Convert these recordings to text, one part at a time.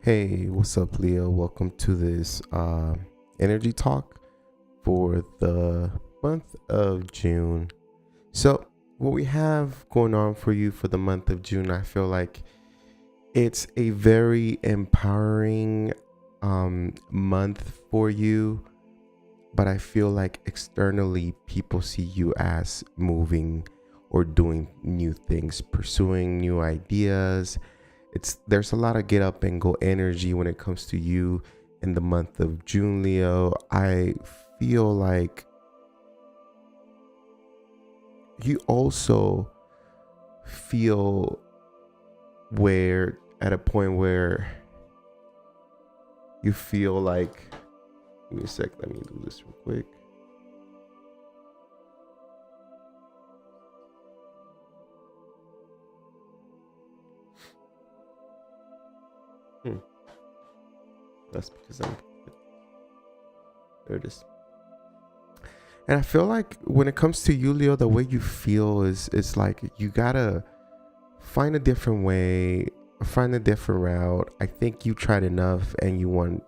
Hey, what's up, Leo? Welcome to this energy talk for the month of June. So, what we have going on for you for the month of June, I feel like it's a very empowering month for you, but I feel like externally people see you as moving or doing new things, pursuing new ideas. There's a lot of get up and go energy when it comes to you in the month of June, Leo. I feel like you also feel where at a point where you feel like, give me a sec, let me do this real quick. That's because there it is. And I feel like when it comes to you, Leo, the way you feel is like you gotta find a different way, find a different route. I think you tried enough and you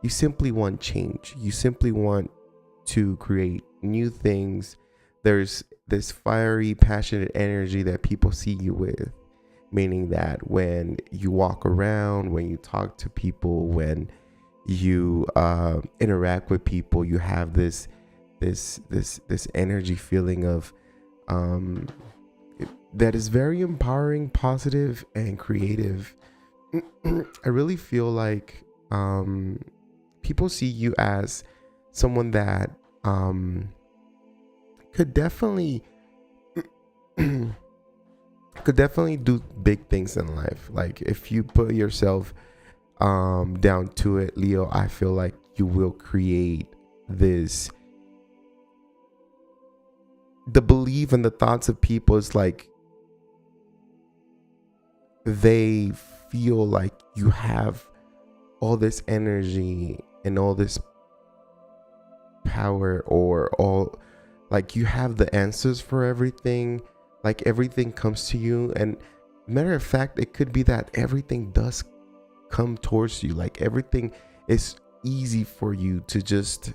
simply want change. You simply want to create new things. There's this fiery, passionate energy that people see you with, meaning that when you walk around, when you talk to people, when you interact with people, you have this energy feeling of that is very empowering, positive, and creative. I really feel like people see you as someone that could definitely do big things in life. Like if you put yourself down to it, Leo, I feel like you will create this. The belief and the thoughts of people is like they feel like you have all this energy and all this power, or all like you have the answers for everything. Like everything comes to you, and matter of fact, it could be that everything does come towards you. Like everything is easy for you to just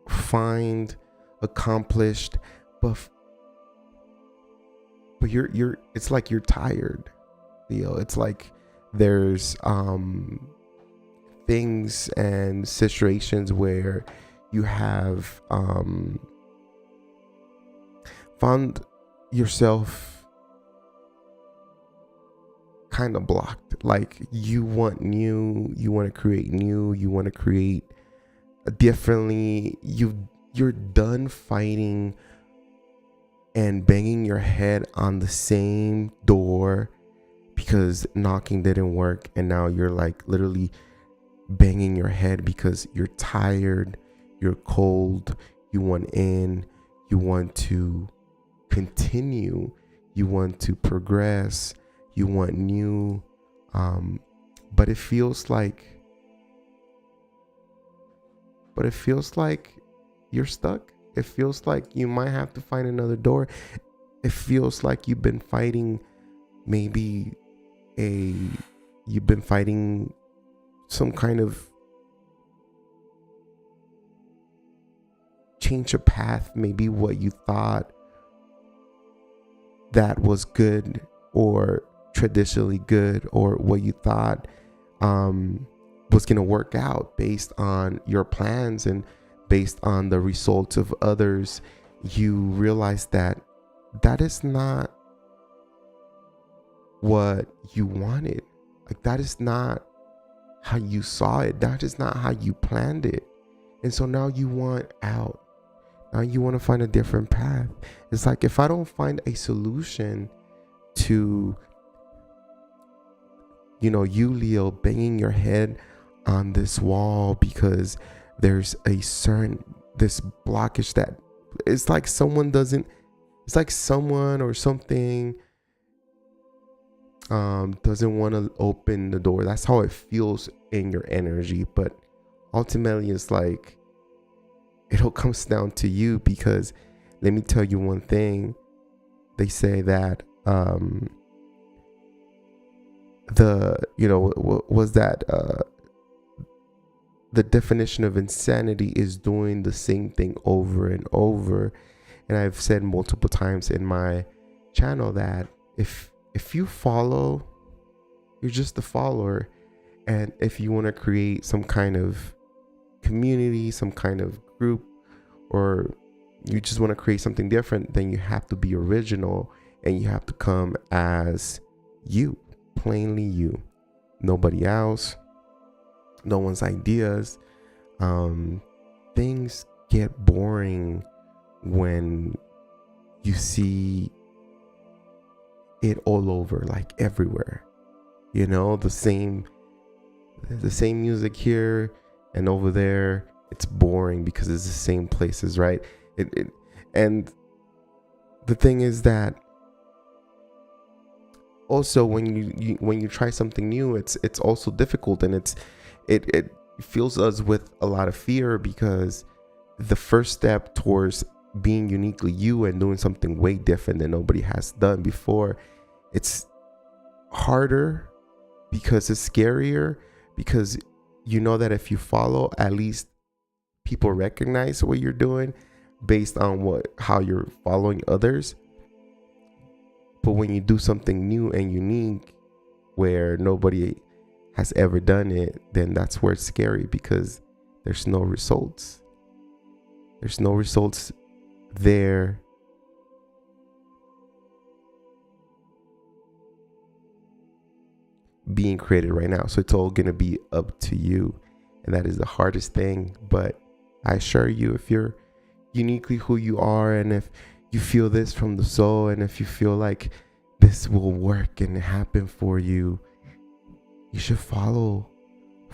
find, accomplished, but you're it's like you're tired, Leo. It's like there's things and situations where you have found yourself kind of blocked. Like you want new, you want to create new, you want to create differently. You're done fighting and banging your head on the same door because knocking didn't work, and now you're like literally banging your head because you're tired, you're cold, you want in, you want to continue, you want to progress, you want new, but it feels like you're stuck. It feels like you might have to find another door. It feels like you've been fighting some kind of change of path, maybe what you thought that was good or traditionally good, or what you thought was going to work out based on your plans and based on the results of others. You realize that is not what you wanted. Like that is not how you saw it. That is not how you planned it. And so now you want out. Now you want to find a different path. It's like, if I don't find a solution to, you, Leo, banging your head on this wall because there's this blockage that it's like someone or something doesn't want to open the door. That's how it feels in your energy. But ultimately it's like it all comes down to you, because let me tell you one thing. They say that was that the definition of insanity is doing the same thing over and over. And I've said multiple times in my channel that if you follow, you're just a follower. And if you want to create some kind of community, some kind of group, or you just want to create something different, then you have to be original and you have to come as you, plainly you, nobody else, no one's ideas. Things get boring when you see it all over, like everywhere, the same music here and over there. It's boring because it's the same places, right? And the thing is that also when you try something new, it's also difficult, and it fills us with a lot of fear, because the first step towards being uniquely you and doing something way different than nobody has done before, it's harder because it's scarier, because you know that if you follow, at least people recognize what you're doing based on how you're following others. But when you do something new and unique where nobody has ever done it, then that's where it's scary, because there's no results. There's no results there. Being created right now. So it's all going to be up to you. And that is the hardest thing. But I assure you, if you're uniquely who you are, and if you feel this from the soul, and if you feel like this will work and happen for you, you should follow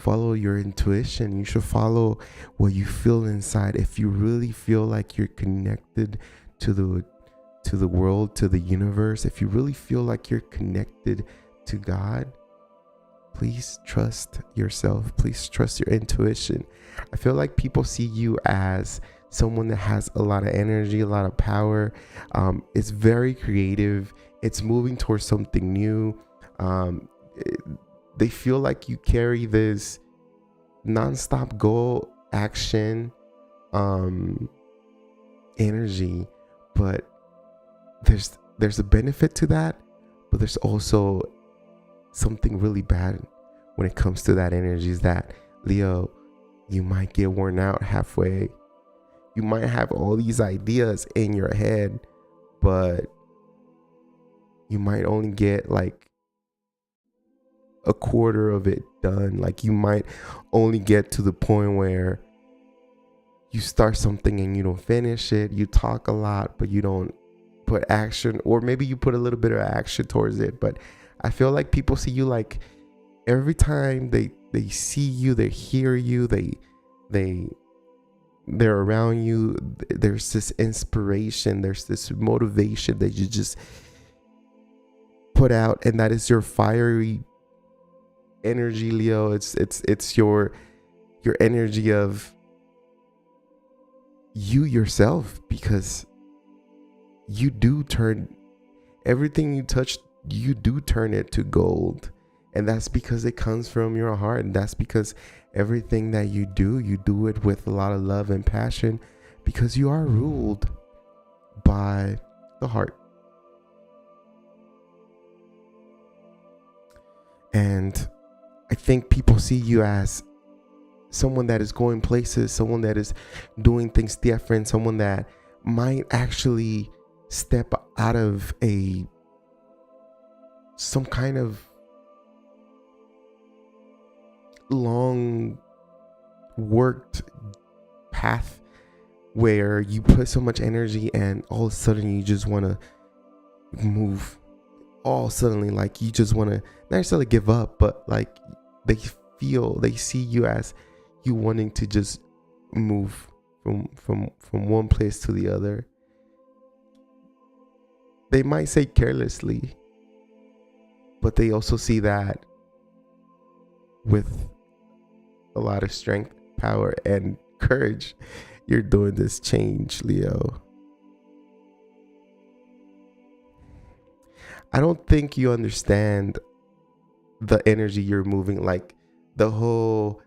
your intuition. You should follow what you feel inside. If you really feel like you're connected to the world, to the universe, if you really feel like you're connected to God, please trust yourself. Please trust your intuition. I feel like people see you as someone that has a lot of energy, a lot of power. It's very creative. It's moving towards something new. They feel like you carry this nonstop goal, action, energy. But there's a benefit to that, but there's also something really bad when it comes to that energy, is that, Leo, you might get worn out halfway. You might have all these ideas in your head, but you might only get like a quarter of it done. Like, you might only get to the point where you start something and you don't finish it. You talk a lot, but you don't put action, or maybe you put a little bit of action towards it. But I feel like people see you, like, every time they see you, they hear you, they're around you, there's this inspiration, there's this motivation that you just put out, and that is your fiery energy, Leo. It's your energy of you yourself, because you do turn everything you touch, you do turn it to gold. And that's because it comes from your heart. And that's because everything that you do it with a lot of love and passion, because you are ruled by the heart. And I think people see you as someone that is going places, someone that is doing things different, someone that might actually step out of some kind of long worked path where you put so much energy and all of a sudden you just want to move. All suddenly, like, you just want to not necessarily give up, but like they see you as you wanting to just move from one place to the other. They might say carelessly, but they also see that with a lot of strength, power, and courage, you're doing this change, Leo. I don't think you understand the energy you're moving, like the whole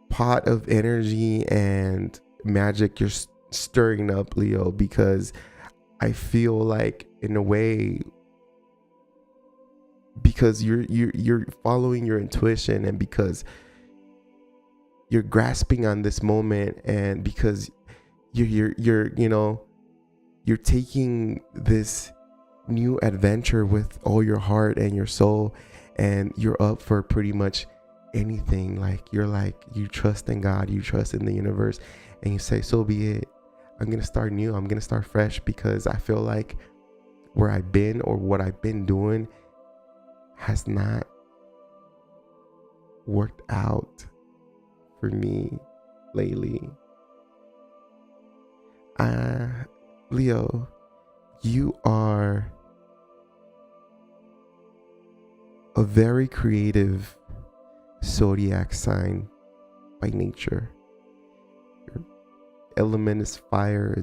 pot of energy and magic you're stirring up, Leo, because I feel like in a way, because you're following your intuition, and because you're grasping on this moment, and because you're you're taking this new adventure with all your heart and your soul, and you're up for pretty much anything. Like you trust in God, you trust in the universe, and you say, so be it. I'm gonna start new, I'm gonna start fresh, because I feel like where I've been or what I've been doing has not worked out for me lately. Leo, you are a very creative zodiac sign by nature. Your element is fire.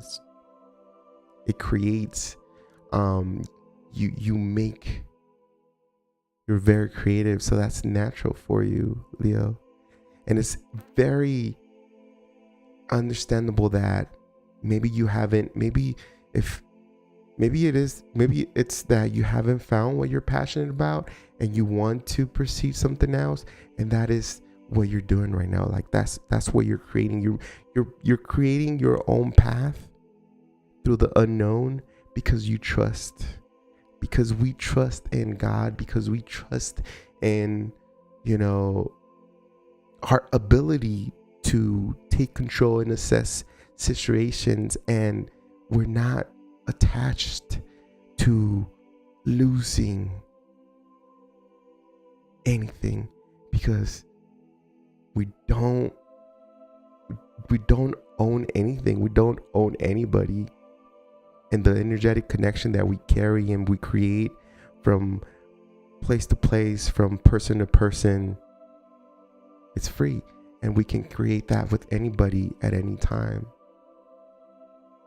It creates. You're very creative, so that's natural for you, Leo. And it's very understandable that maybe it's that you haven't found what you're passionate about and you want to pursue something else, and that is what you're doing right now. Like that's what you're creating. You're creating your own path through the unknown, because you trust, because we trust in God, because we trust in our ability to take control and assess situations, and we're not attached to losing anything, because we don't own anything, we don't own anybody, and the energetic connection that we carry and we create from place to place, from person to person, it's free, and we can create that with anybody at any time.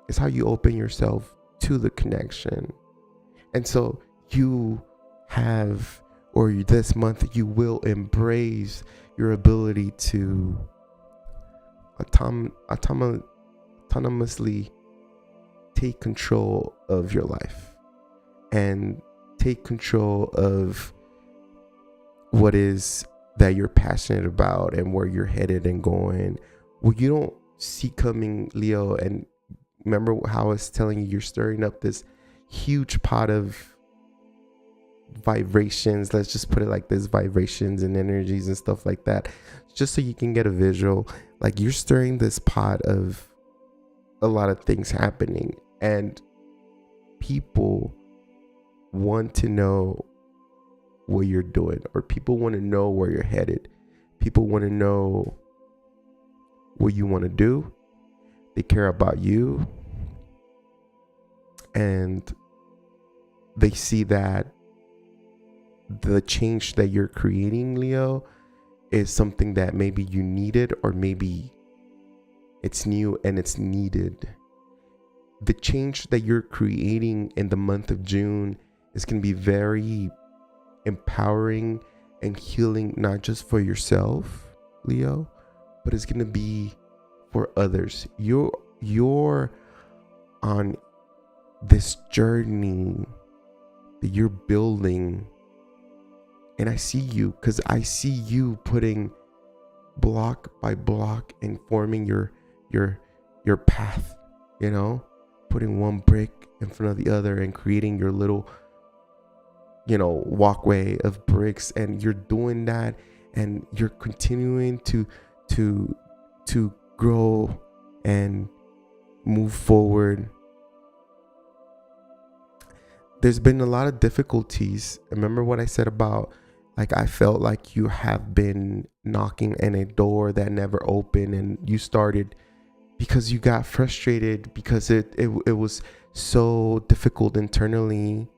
It's how you open yourself to the connection. And so you have, or this month, you will embrace your ability to autonomously take control of your life and take control of what is that you're passionate about and where you're headed and going. What you don't see coming, Leo, and remember how I was telling you, you're stirring up this huge pot of vibrations. Let's just put it like this, vibrations and energies and stuff like that, just so you can get a visual. Like you're stirring this pot of a lot of things happening, and people want to know what you're doing, or people want to know where you're headed. People want to know what you want to do. They care about you, and they see that the change that you're creating, Leo, is something that maybe you needed, or maybe it's new and it's needed. The change that you're creating in the month of June is going to be very empowering and healing, not just for yourself, Leo, but it's going to be for others. You're on this journey that you're building, and I see you, because I see you putting block by block and forming your path, putting one brick in front of the other and creating your little walkway of bricks. And you're doing that, and you're continuing to grow and move forward. There's been a lot of difficulties. Remember what I said about, like, I felt like you have been knocking in a door that never opened, and you started because you got frustrated because it was so difficult internally.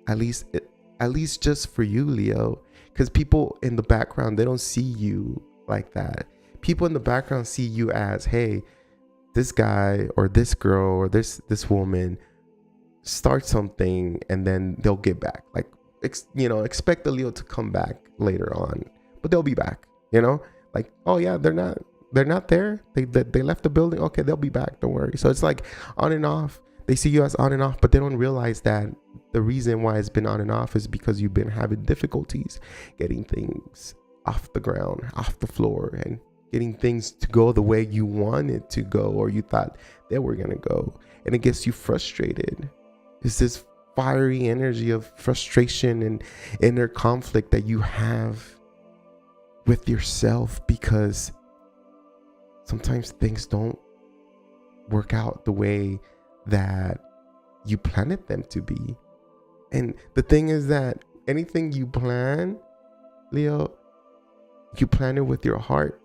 At least just for you, Leo, because people in the background, they don't see you like that. People in the background see you as, hey, this guy or this girl or this woman start something and then they'll get back. Like, expect the Leo to come back later on, but they'll be back, like, oh yeah, they're not there. They left the building. Okay, they'll be back. Don't worry. So it's like on and off. They see you as on and off, but they don't realize that the reason why it's been on and off is because you've been having difficulties getting things off the ground, off the floor, and getting things to go the way you wanted to go, or you thought they were going to go. And it gets you frustrated. It's this fiery energy of frustration and inner conflict that you have with yourself, because sometimes things don't work out the way that you planned them to be. And the thing is that anything you plan, Leo, you plan it with your heart.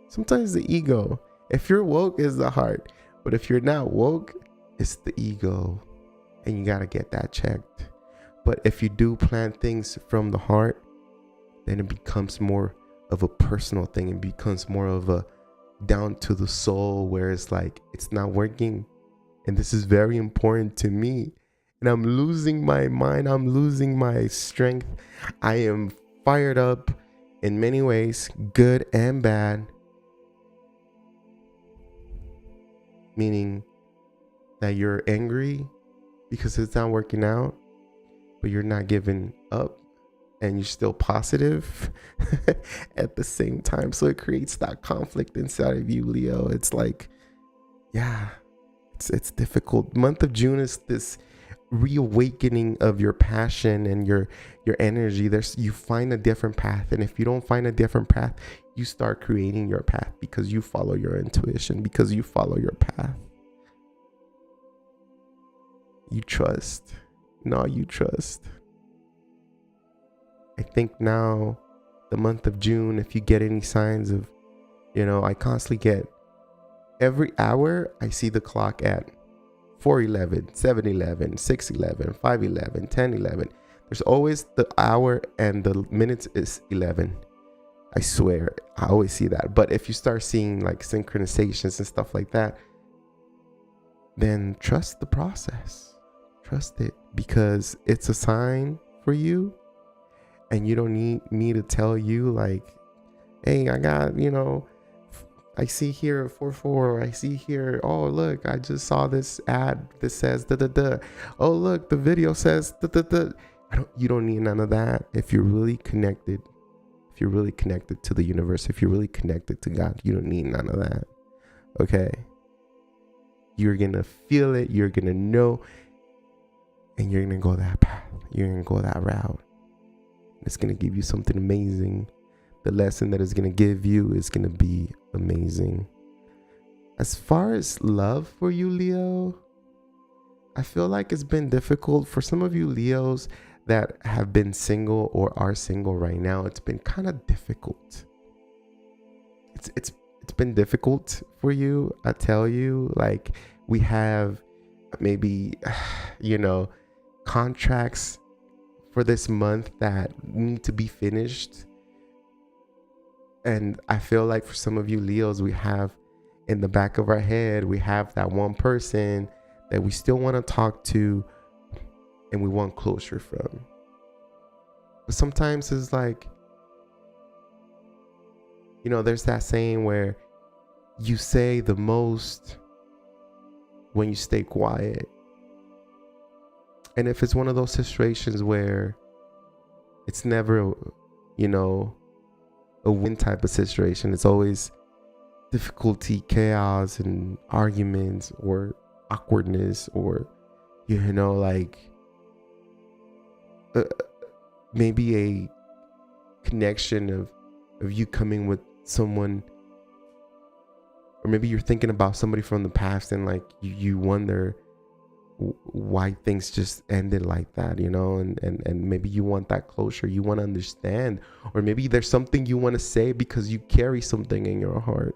Sometimes the ego. If you're woke, is the heart. But if you're not woke, it's the ego. And you got to get that checked. But if you do plan things from the heart, then it becomes more of a personal thing. It becomes more of a down to the soul, where it's like, it's not working. And this is very important to me. And I'm losing my mind. I'm losing my strength. I am fired up in many ways, good and bad. Meaning that you're angry because it's not working out, but you're not giving up, and you're still positive at the same time. So it creates that conflict inside of you, Leo. It's like, yeah, it's difficult. Month of June is this reawakening of your passion and your energy. You find a different path, and if you don't find a different path, you start creating your path, because you follow your intuition, because you follow your path. You trust. You trust. I think now, the month of June, if you get any signs of, I constantly get, every hour I see the clock at 4:11, 7:11, 6:11, 5:11, 10:11. There's always the hour and the minutes is 11. I swear, I always see that. But if you start seeing like synchronizations and stuff like that, then trust the process. Trust it, because it's a sign for you. And you don't need me to tell you like, hey, I got, I see here 4-4. I see here, oh, look, I just saw this ad that says da-da-da. Oh, look, the video says da-da-da. You don't need none of that. If you're really connected, to the universe, if you're really connected to God, you don't need none of that. Okay? You're going to feel it. You're going to know. And you're going to go that path. You're going to go that route. It's going to give you something amazing. The lesson that it's going to give you is going to be amazing. As far as love for you, Leo, I feel like it's been difficult for some of you Leos that have been single or are single right now. It's been kind of difficult. It's been difficult for you. I tell you, like, we have maybe, contracts for this month that need to be finished. And I feel like for some of you Leos, we have in the back of our head, we have that one person that we still want to talk to and we want closure from. But sometimes it's like, there's that saying where you say the most when you stay quiet. And if it's one of those situations where it's never, a win type of situation, it's always difficulty, chaos, and arguments, or awkwardness, or, maybe a connection of you coming with someone, or maybe you're thinking about somebody from the past and like you wonder why things just ended like that, and maybe you want that closure, you want to understand, or maybe there's something you want to say because you carry something in your heart.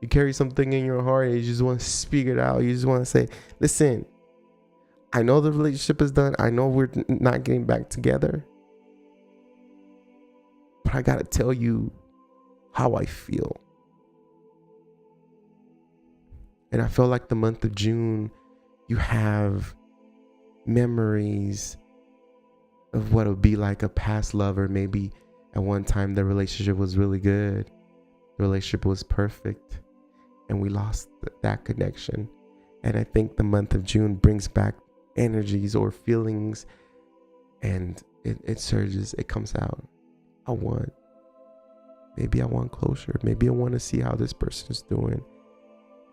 You carry something in your heart and you just want to speak it out. You just want to say, listen, I know the relationship is done. I know we're not getting back together, but I got to tell you how I feel. And I feel like the month of June, you have memories of what it would be like a past lover. Maybe at one time the relationship was really good, the relationship was perfect, and we lost that connection. And I think the month of June brings back energies or feelings, and it surges, it comes out. Maybe I want closure. Maybe I want to see how this person is doing.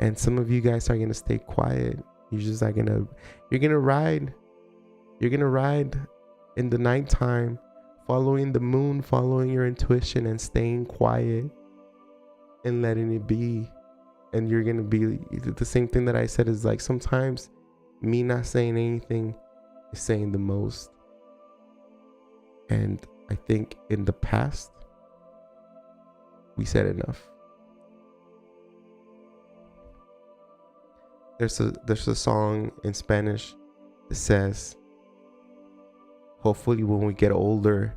And some of you guys are going to stay quiet. You're just like you're going to ride in the nighttime, following the moon, following your intuition and staying quiet and letting it be. And you're going to be the same thing that I said is like, sometimes me not saying anything is saying the most. And I think in the past, we said enough. There's a song in Spanish that says, hopefully when we get older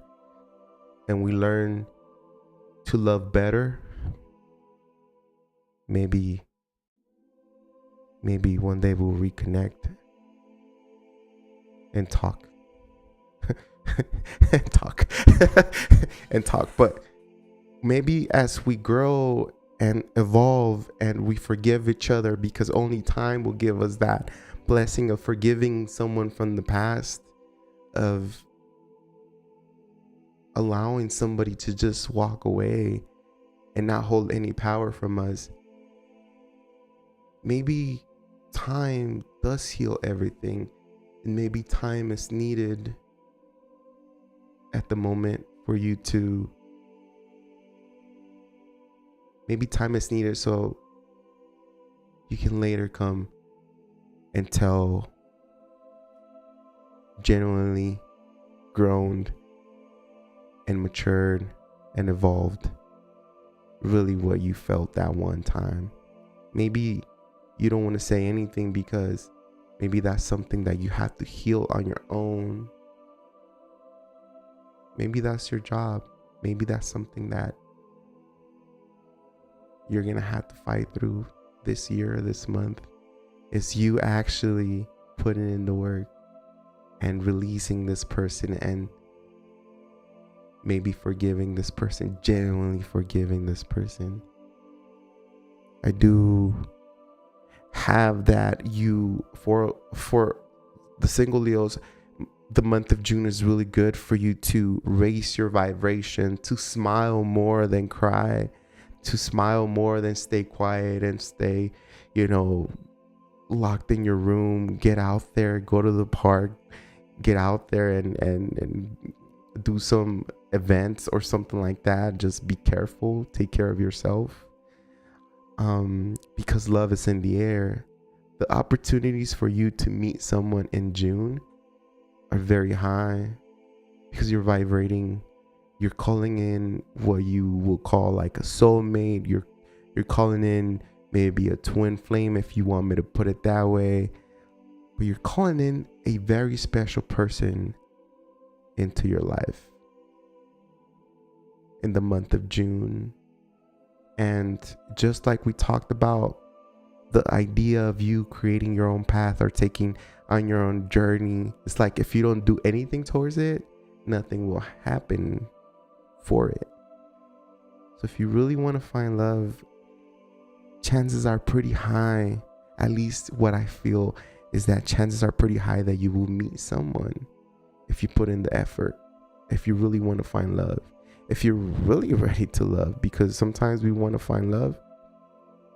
and we learn to love better, maybe one day we'll reconnect and talk. and talk. But maybe as we grow and evolve and we forgive each other, because only time will give us that blessing of forgiving someone from the past, of allowing somebody to just walk away and not hold any power from us. Maybe time does heal everything, and maybe time is needed at the moment for you to, maybe time is needed so you can later come and tell genuinely grown and matured and evolved really what you felt that one time. Maybe you don't want to say anything because maybe that's something that you have to heal on your own. Maybe that's your job. Maybe that's something that you're going to have to fight through this year or this month. Is you actually putting in the work and releasing this person and maybe forgiving this person, genuinely forgiving this person. I do have that for the single Leos. The month of June is really good for you to raise your vibration, to smile more than cry, to smile more than stay quiet and stay, locked in your room. Get out there, go to the park, get out there and do some events or something like that. Just be careful, take care of yourself. Because love is in the air. The opportunities for you to meet someone in June are very high because you're vibrating. You're calling in what you will call like a soulmate. You're calling in maybe a twin flame, if you want me to put it that way. But you're calling in a very special person into your life in the month of June. And just like we talked about, the idea of you creating your own path or taking on your own journey, it's like if you don't do anything towards it, nothing will happen for it. So if you really want to find love, chances are pretty high, at least what I feel is that chances are pretty high that you will meet someone if you put in the effort, if you really want to find love, if you're really ready to love. Because sometimes we want to find love,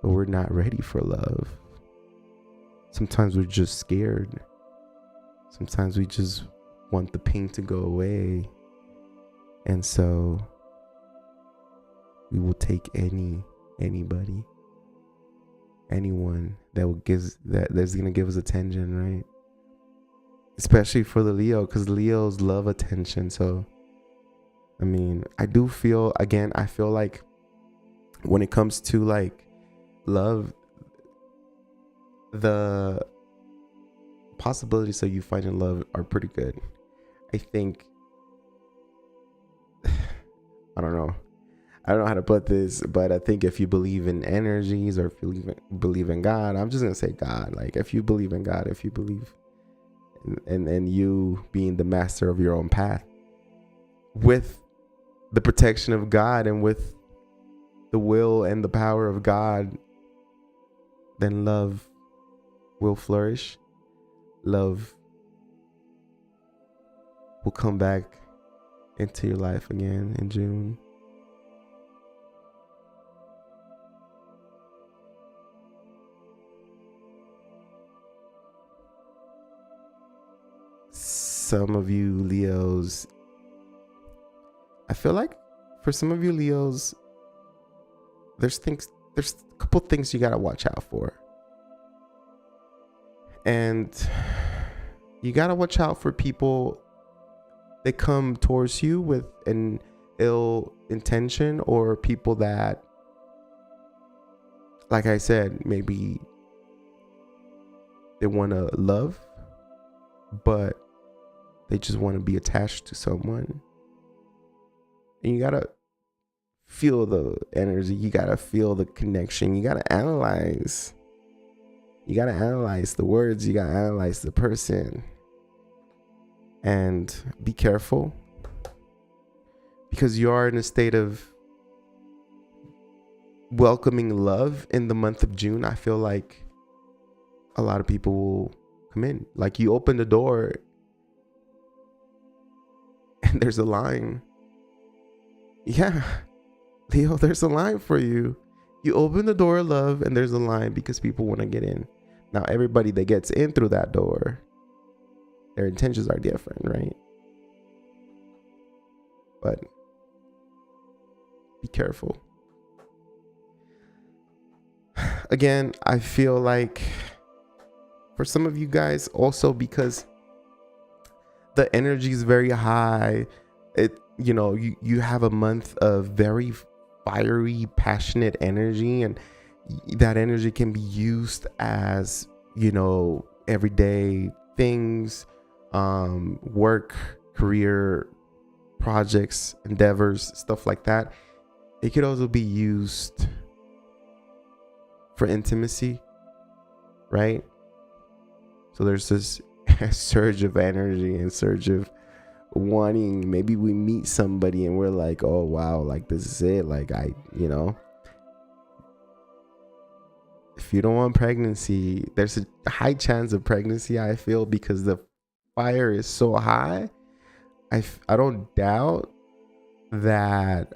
but we're not ready for love. Sometimes we're just scared. Sometimes we just want the pain to go away. And so we will take anybody, anyone that's gonna give us attention, right? Especially for the Leo, because Leos love attention. So I mean, I feel like when it comes to like love, the possibilities that you find in love are pretty good. I think, I don't know how to put this, but I think if you believe in energies or if you believe in God, I'm just gonna say God. Like if you believe in God, if you believe and you being the master of your own path with the protection of God and with the will and the power of God, then love will flourish. Love will come back into your life again in June. Some of you Leos, I feel like for some of you Leos, there's a couple things you gotta watch out for. And you gotta watch out for people that come towards you with an ill intention, or people that, like I said, maybe they want to love, but they just want to be attached to someone. And you gotta feel the energy. You gotta feel the connection. You gotta analyze. You gotta analyze the words. You gotta analyze the person. And be careful, because you are in a state of welcoming love in the month of June. I feel like a lot of people will come in. Like, you open the door and there's a line. Yeah, Leo, there's a line for you. You open the door of love and there's a line because people want to get in. Now, everybody that gets in through that door, their intentions are different, right? But be careful. Again, I feel like for some of you guys also, because the energy is very high, you have a month of very fiery, passionate energy, and that energy can be used as, everyday things, work, career, projects, endeavors, stuff like that. It could also be used for intimacy, right? So there's this surge of energy and surge of wanting. Maybe we meet somebody and we're like, oh wow, like this is it. Like if you don't want pregnancy, there's a high chance of pregnancy, I feel, because the fire is so high. I don't doubt that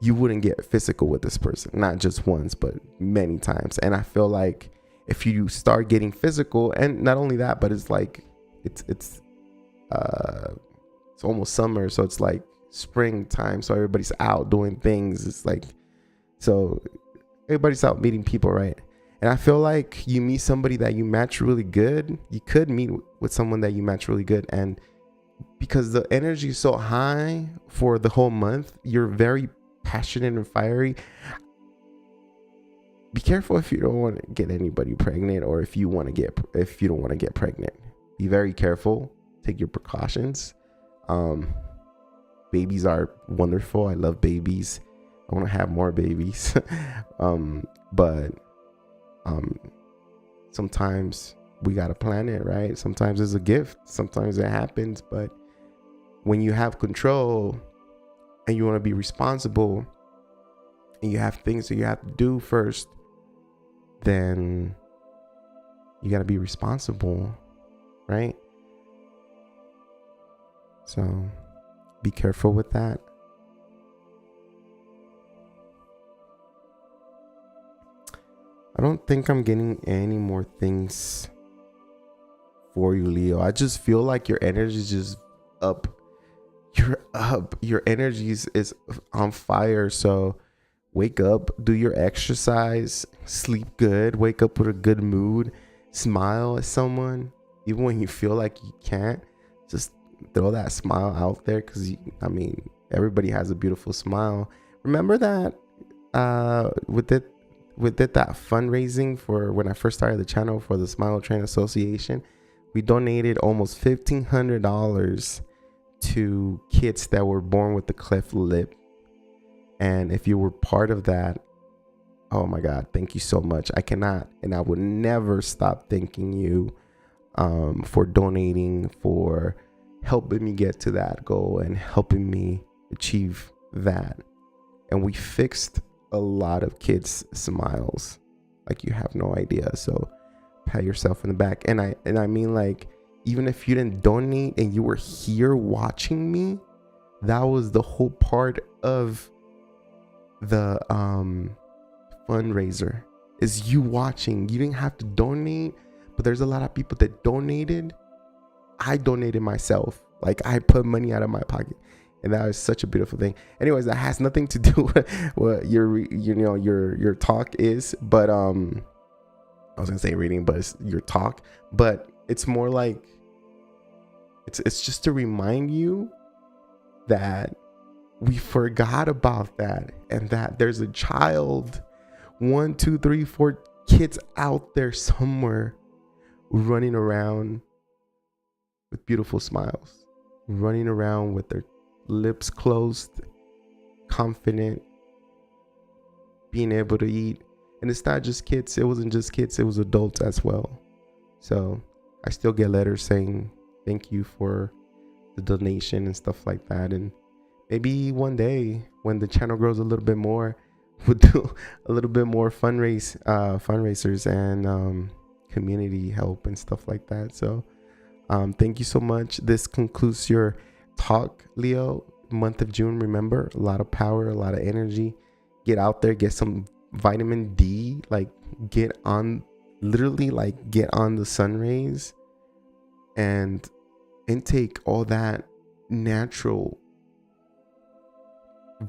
you wouldn't get physical with this person, not just once but many times. And I feel like if you start getting physical, and not only that, but it's like it's almost summer, so it's like springtime, so everybody's out doing things. It's like, so everybody's out meeting people, right? And I feel like you meet somebody that you match really good. You could meet with someone that you match really good. And because the energy is so high for the whole month, you're very passionate and fiery. Be careful if you don't want to get anybody pregnant, or if you don't want to get pregnant. Be very careful. Take your precautions. Babies are wonderful. I love babies. I want to have more babies. But sometimes we got to plan it, right? Sometimes it's a gift. Sometimes it happens. But when you have control and you want to be responsible and you have things that you have to do first, then you got to be responsible, right? So be careful with that. I don't think I'm getting any more things for you, Leo. I just feel like your energy is just up. You're up. Your energy is on fire. So wake up, do your exercise, sleep good, wake up with a good mood, smile at someone. Even when you feel like you can't, just throw that smile out there, because everybody has a beautiful smile. Remember that we did that fundraising for when I first started the channel for the Smile Train Association. We donated almost $1,500 to kids that were born with the cleft lip. And if you were part of that, oh my God, thank you so much. I cannot, and I would never stop thanking you for donating, for helping me get to that goal and helping me achieve that. And we fixed a lot of kids' smiles like you have no idea. So pat yourself in the back. And I mean, like, even if you didn't donate and you were here watching me, that was the whole part of the fundraiser, is you watching. You didn't have to donate, but there's a lot of people that donated. I donated myself. Like, I put money out of my pocket, and that is such a beautiful thing. Anyways, that has nothing to do with what your talk is, but I was gonna say reading, but it's your talk. But it's more like it's just to remind you that we forgot about that, and that there's a child, 1, 2, 3, 4 kids out there somewhere running around with beautiful smiles, running around with their lips closed, confident, being able to eat. And it's not just kids. It wasn't just kids. It was adults as well. So I still get letters saying thank you for the donation and stuff like that. And maybe one day when the channel grows a little bit more, we'll do a little bit more fundraisers and community help and stuff like that. So thank you so much. This concludes your talk, Leo. Month of June. Remember, a lot of power, a lot of energy. Get out there, get some vitamin D, like get on the sun rays and intake all that natural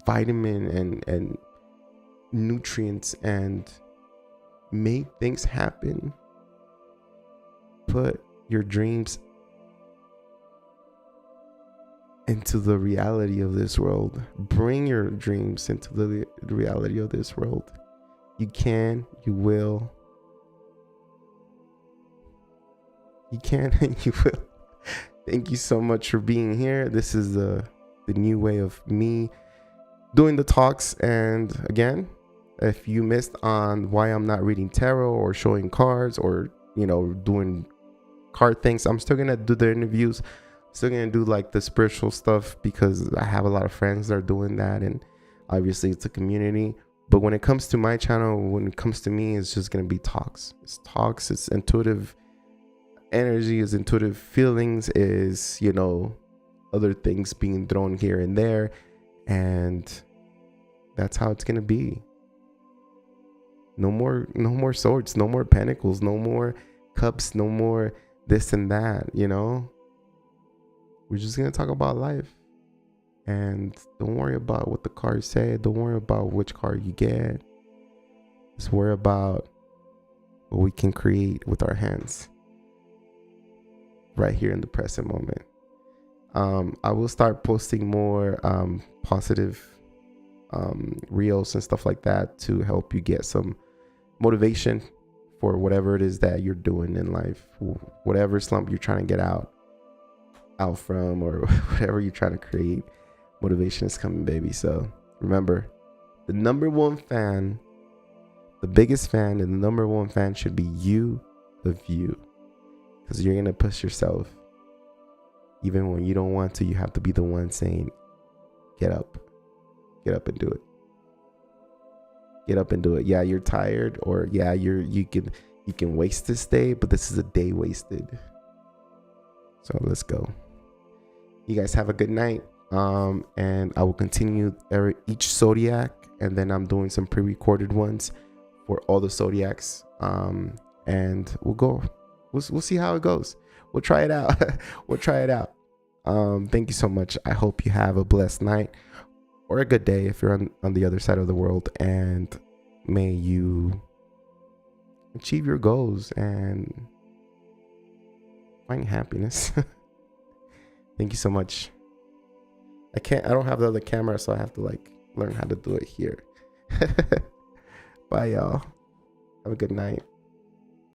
vitamin and nutrients and make things happen. Put your dreams into the reality of this world. Bring your dreams into the reality of this world. You can, you will. You can and you will. Thank you so much for being here. This is the new way of me doing the talks. And again, if you missed on why I'm not reading tarot or showing cards or, doing card things, I'm still gonna do the interviews. Still gonna do like the spiritual stuff because I have a lot of friends that are doing that, and obviously it's a community. But when it comes to my channel, when it comes to me, it's just gonna be talks. It's talks. It's intuitive energy. Is intuitive feelings. Is other things being thrown here and there, and that's how it's gonna be. No more swords. No more pentacles. No more cups. No more this and that. We're just going to talk about life. And don't worry about what the cards say. Don't worry about which card you get. Just worry about what we can create with our hands right here in the present moment. I will start posting more positive reels and stuff like that to help you get some motivation for whatever it is that you're doing in life. Whatever slump you're trying to get out from, or whatever you're trying to create, motivation is coming, baby. So remember, the number one fan, the biggest fan, and the number one fan should be you, of you, because you're gonna push yourself even when you don't want to. You have to be the one saying, get up and do it. Get up and do it. Yeah, you're tired, or yeah, you can waste this day, but this is a day wasted. So let's go. You guys have a good night. And I will continue each zodiac, and then I'm doing some pre-recorded ones for all the zodiacs. And we'll see how it goes. We'll try it out. Thank you so much. I hope you have a blessed night or a good day if you're on the other side of the world, and may you achieve your goals and find happiness. Thank you so much. I don't have the other camera, so I have to learn how to do it here. Bye, y'all. Have a good night.